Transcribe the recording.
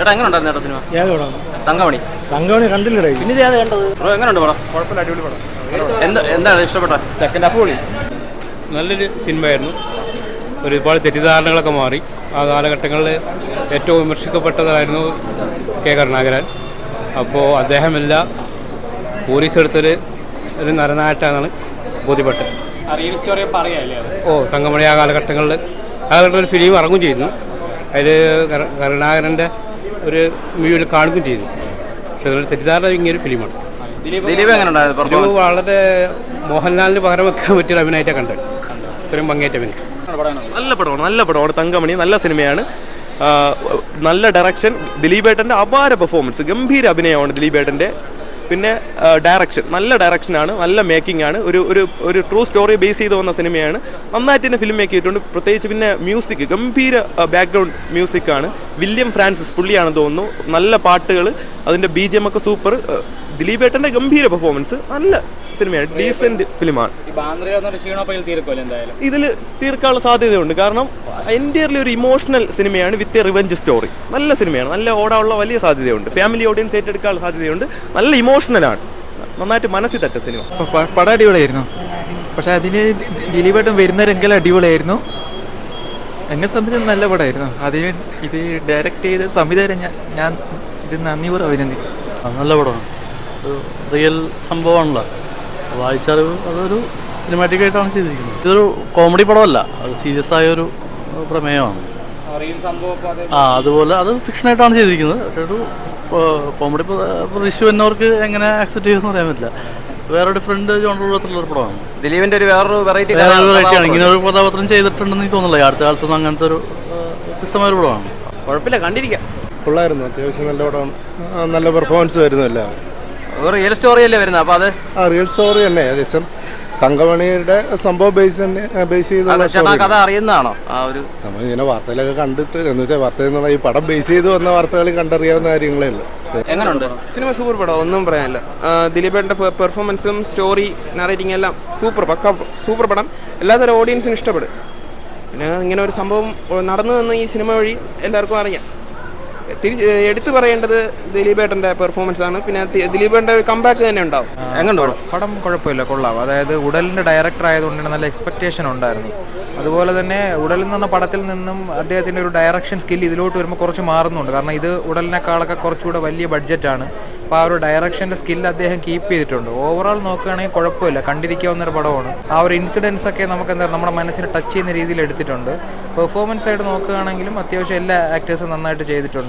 ചേട്ടാ എങ്ങനെയുണ്ടായിരുന്നു ചേട്ടാ സിനിമ? ഏത് പടം? തങ്കമണി. തങ്കമണി കണ്ടില്ലടേ. പിന്നെ ഇത് ഏത് കണ്ടത് ബ്രോ? എങ്ങനെയുണ്ട് പടം? കുഴപ്പമില്ല, അടിപൊളി പടം. എന്താണ് ഇഷ്ടപ്പെട്ട? സെക്കൻഡ് ഹാഫ് പൊളി. നല്ലൊരു സിനിമയായിരുന്നു. ഒരുപാട് തെറ്റിദ്ധാരണകളൊക്കെ മാറി. ആ കാലഘട്ടങ്ങളിൽ ഏറ്റവും വിമർശിക്കപ്പെട്ടതായിരുന്നു കെ കരുണാകരൻ. അപ്പോൾ അദ്ദേഹമെല്ലാം പോലീസ് എടുത്തൊരു നരനായിട്ടാണ് ബോധ്യപ്പെട്ടത്. റിയൽ സ്റ്റോറി പറയാല്ലേ? തങ്കമണി ആ കാലഘട്ടങ്ങളിൽ ഒരു ഫിലിം ഇറങ്ങും ചെയ്തു. അതിൽ കരുണാകരൻ്റെ ഒരു വ്യൂവിൽ കാണുകയും ചെയ്തു. പക്ഷെ അതൊരു തെറ്റിദ്ധാരണ ഇങ്ങനൊരു ഫിലിമാണ്. ദിലീപ് എങ്ങനെയുണ്ടായിരുന്നു? വളരെ മോഹൻലാലിന് പകരം വെക്കാൻ പറ്റിയൊരു അഭിനയമായിട്ടാണ് കണ്ടത്. ഇത്രയും ഭംഗിയായിട്ട് അഭിനയം. നല്ല പടമാണ് തങ്കമണി. നല്ല സിനിമയാണ്. നല്ല ഡയറക്ഷൻ, ദിലീപേട്ടൻ്റെ അപാര പെർഫോമൻസ്, ഗംഭീര അഭിനയമാണ് ദിലീപേട്ടൻ്റെ. പിന്നെ ഡയറക്ഷൻ, നല്ല ഡയറക്ഷനാണ്, നല്ല മേക്കിംഗ് ആണ്. ഒരു ട്രൂ സ്റ്റോറി ബേസ് ചെയ്ത് വന്ന സിനിമയാണ്. നന്നായിട്ട് തന്നെ ഫിലിം മേക്ക് ചെയ്തിട്ടുണ്ട്. പ്രത്യേകിച്ച് പിന്നെ മ്യൂസിക്, ഗംഭീര ബാക്ക്ഗ്രൗണ്ട് മ്യൂസിക്കാണ്. വില്യം ഫ്രാൻസിസ് പുള്ളിയാണെന്ന് തോന്നുന്നു. നല്ല പാട്ടുകൾ, അതിൻ്റെ BGM ഒക്കെ സൂപ്പർ. ദിലീപേട്ടൻ്റെ ഗംഭീര പെർഫോമൻസ്, നല്ല സിനിമയാണ്, ഡീസൻറ്റ് ഫിലിമാണ്. ഇതിൽ തീർക്കാനുള്ള സാധ്യതയുണ്ട്. കാരണം എൻ്റയർലി ഒരു ഇമോഷണൽ സിനിമയാണ് വിത്ത് എ റിവെഞ്ച് സ്റ്റോറി. നല്ല സിനിമയാണ്, നല്ല ഓടാനുള്ള വലിയ സാധ്യതയുണ്ട്. ഫാമിലി ഓഡിയൻസ് ഏറ്റെടുക്കാനുള്ള സാധ്യതയുണ്ട്. നല്ല ഇമോഷണലാണ്, നന്നായിട്ട് മനസ്സിൽ തട്ട സിനിമ. പടം അടിപൊളിയായിരുന്നു. പക്ഷെ അതിന് ദിലീപേട്ടൻ വരുന്നവരെങ്കിലും അടിപൊളിയായിരുന്നു. എന്നെ സംബന്ധിച്ച് നല്ല പടമായിരുന്നു. അതിന് ഇത് ഡയറക്റ്റ് ചെയ്ത് സംവിധാനം ഞാൻ ഇത് നന്ദിപൂർവ്വം അഭിനന്ദിക്കും. നല്ല പടമാണ്. ഒരു റിയൽ സംഭവമാണല്ലോ. വായിച്ചാൽ അതൊരു സിനിമാറ്റിക് ആയിട്ടാണ് ചെയ്തിരിക്കുന്നത്. ഇതൊരു കോമഡി പടമല്ല, അത് സീരിയസ് ആയൊരു പ്രമേയമാണ്. അതുപോലെ അത് ഫിക്ഷനായിട്ടാണ് ചെയ്തിരിക്കുന്നത്. പക്ഷേ ഒരു കോമഡി ഇഷ്യൂ എന്നവർക്ക് എങ്ങനെ ആക്സെപ്റ്റ് ചെയ്യുമെന്ന് പറയാൻ പറ്റില്ല. വേറെ ഡിഫറെൻറ്റ് ജോണറുള്ള പടമാണ്. ദിലീപിൻ്റെ ഒരു വേറൊരു വെറൈറ്റി ആണ്. ഇങ്ങനെ ഒരു കഥാപാത്രം ചെയ്തിട്ടുണ്ടെന്ന് എനിക്ക് തോന്നുന്നില്ല. അടുത്ത കാലത്തൊന്നും അങ്ങനത്തെ ഒരു വ്യത്യസ്തമായ ഒരു പടമാണ്. കുഴപ്പമില്ല, കണ്ടിരിക്കാം. കൊള്ളായിരുന്നു, അത്യാവശ്യം നല്ല പടമാണ്. നല്ല പെർഫോമൻസ് വരുന്നു എല്ലാവരും. റിയൽ സ്റ്റോറി അല്ലേ വരുന്നത്? അപ്പോൾ അത് റിയൽ സ്റ്റോറി തന്നെ. ഏകദേശം തങ്കമണിയുടെ സംഭവം ബേസ് ചെയ്ത് കഥ അറിയുന്നതാണോ? നമ്മൾ ഇങ്ങനെ വാർത്തയിലൊക്കെ കണ്ടിട്ട്, എന്ന് വെച്ചാൽ വാർത്തയിൽ നിന്നുള്ള ഈ പടം ബേസ് ചെയ്ത് വന്ന വാർത്തകൾ കണ്ടറിയാവുന്ന കാര്യങ്ങളേ ഉള്ളൂ. എങ്ങനെയുണ്ട് സിനിമ? സൂപ്പർ പടം, ഒന്നും പറയാനില്ല. ദിലീപേട്ടൻ്റെ പെർഫോമൻസും സ്റ്റോറി നറേറ്റിംഗ് എല്ലാം സൂപ്പർ, പക്ക സൂപ്പർ പടം. എല്ലാത്തരം ഓഡിയൻസിനും ഇഷ്ടപ്പെടും. പിന്നെ ഇങ്ങനെ ഒരു സംഭവം നടന്നു വന്ന് ഈ സിനിമ വഴി എല്ലാവർക്കും അറിയാം. എടുത്തു പറയേണ്ടത് ദിലീപേട്ടൻ്റെ പെർഫോമൻസ് ആണ്. പിന്നെ ദിലീപേട്ടൻ്റെ കംബാക്ക് തന്നെ ഉണ്ടാവും. എങ്ങനെയുണ്ട് പടം? കുഴപ്പമില്ല, കൊള്ളാം. അതായത് ഉടലിൻ്റെ ഡയറക്ടർ ആയതുകൊണ്ട് നല്ല എക്സ്പെക്റ്റേഷൻ ഉണ്ടായിരുന്നു. അതുപോലെ തന്നെ ഉടലിൽ നിന്ന പടത്തിൽ നിന്നും അദ്ദേഹത്തിൻ്റെ ഒരു ഡയറക്ഷൻ സ്കിൽ ഇതിലോട്ട് വരുമ്പോൾ കുറച്ച് മാറുന്നുണ്ട്. കാരണം ഇത് ഉടലിനേക്കാളൊക്കെ കുറച്ചുകൂടെ വലിയ ബഡ്ജറ്റാണ്. അപ്പോൾ ആ ഒരു ഡയറക്ഷൻ്റെ സ്കിൽ അദ്ദേഹം കീപ്പ് ചെയ്തിട്ടുണ്ട്. ഓവറോൾ നോക്കുകയാണെങ്കിൽ കുഴപ്പമില്ല, കണ്ടിരിക്കാവുന്നൊരു പടമാണ്. ആ ഒരു ഇൻസിഡൻസ് ഒക്കെ നമുക്ക് നമ്മുടെ മനസ്സിനെ ടച്ച് ചെയ്യുന്ന രീതിയിൽ എടുത്തിട്ടുണ്ട്. പെർഫോമൻസ് ആയിട്ട് നോക്കുകയാണെങ്കിലും അത്യാവശ്യം എല്ലാ ആക്ടേഴ്സും നന്നായിട്ട് ചെയ്തിട്ടുണ്ട്.